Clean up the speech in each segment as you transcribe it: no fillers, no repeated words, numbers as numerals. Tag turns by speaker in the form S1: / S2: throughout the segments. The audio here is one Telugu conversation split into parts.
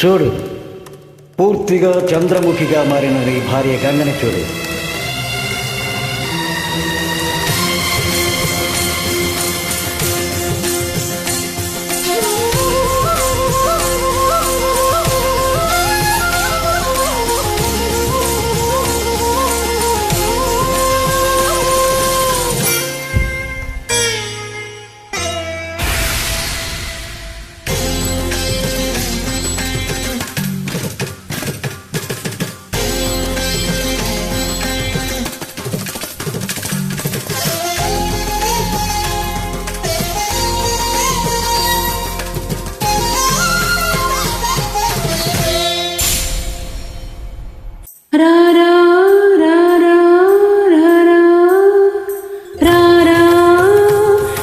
S1: చూడు, పూర్తిగా చంద్రముఖిగా మారిన నీ భార్య గంగని చూడు.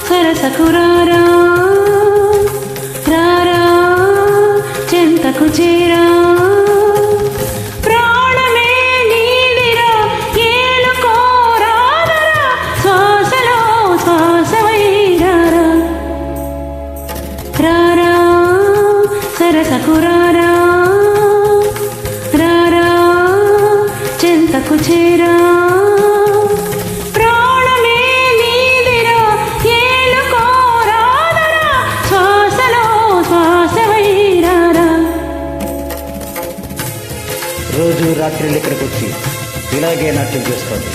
S2: సరసకురారా రారా చెంతకు చేరా ప్రాణమే నీడిరా ఏలుకోరాదరా శ్వాసలో శ్వాసవైరారా రారా సరసకురారా రారా చెంతకు చేరా
S1: రోజు రాత్రి ఇక్కడికి వచ్చి ఇలాగే నాట్యం చేస్తుంది.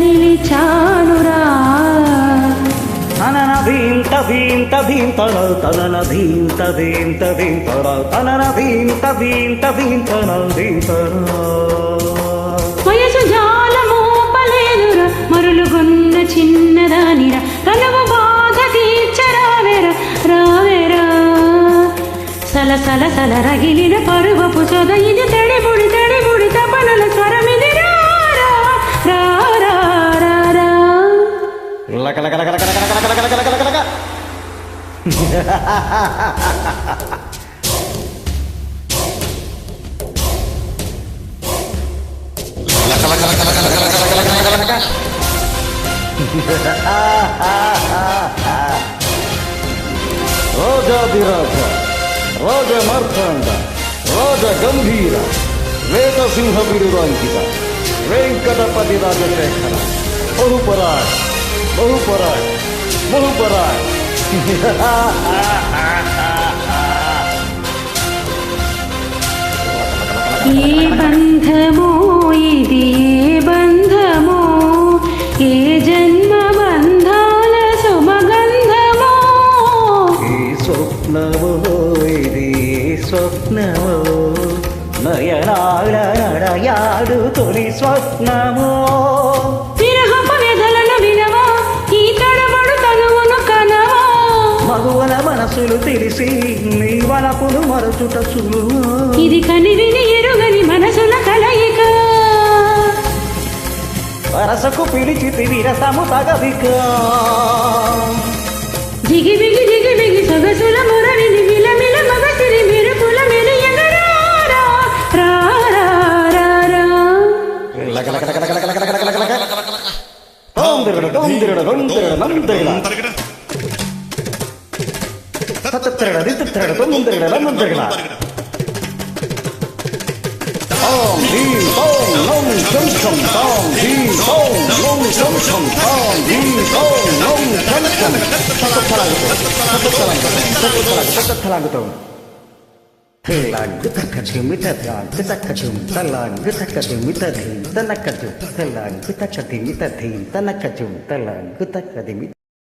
S2: వినిపించనిలిచానురా
S1: తనన భీంత భీంత భీంతన తనన భీంత భీంత భీంతన తనన భీంత భీంత భీంతన భీంతన.
S2: వయసు జాలమోపలేదురా మరులుగొన్న చిన్నదానిరా తనవు బాధ తీర్చరావేరా రావేరా సలసల సల రగిలిన పరువపు సొద ఇది తడిబుడి తడిబుడి తపనల స్వరమిది
S1: రాజాధిరాజ రాజ మార్తాండ రాజ గంభీర వేదసింహ బిరుదాంకిత వెంకటపతి రాజశేఖర బహుపరాట్ బహుపరాట్ బహుపరాట్.
S2: ఏ బంధమో ఇది ఏ బంధమో ఏ జన్మ బంధాల సుమగంధమో
S1: ఈ స్వప్నమో ఇది స్వప్నమో నయనాల నడయాడు తొలి స్వప్నమో
S2: విరహపు వ్యధలను వినవా ఈ తడబడు తనువును కనవా
S1: మగువల మనసులు తెలిసి నీ వలపులు మరచుట సులువు
S2: ఇది కనివిని ఎరుగని మనసుల కలయిక
S1: వరసకు పిలిచితి విరసము తగవిక
S2: జిగిబిగి జిగిబిగి సొగసుల మురవిని విలమిల మగసిరి మెరుపుల మెరియగరారా రారా రారా
S1: స్థలాగుతాం. తెల్లాంగు తక్కదిమి తల్లాంగు తక్కజుం తల్లాంగు తక్కదిమి తధీం తనక్కజుం తల్లాంగు తక్కదిమి తధీం తనక్కజుం తల్లాంగు తక్కదిమి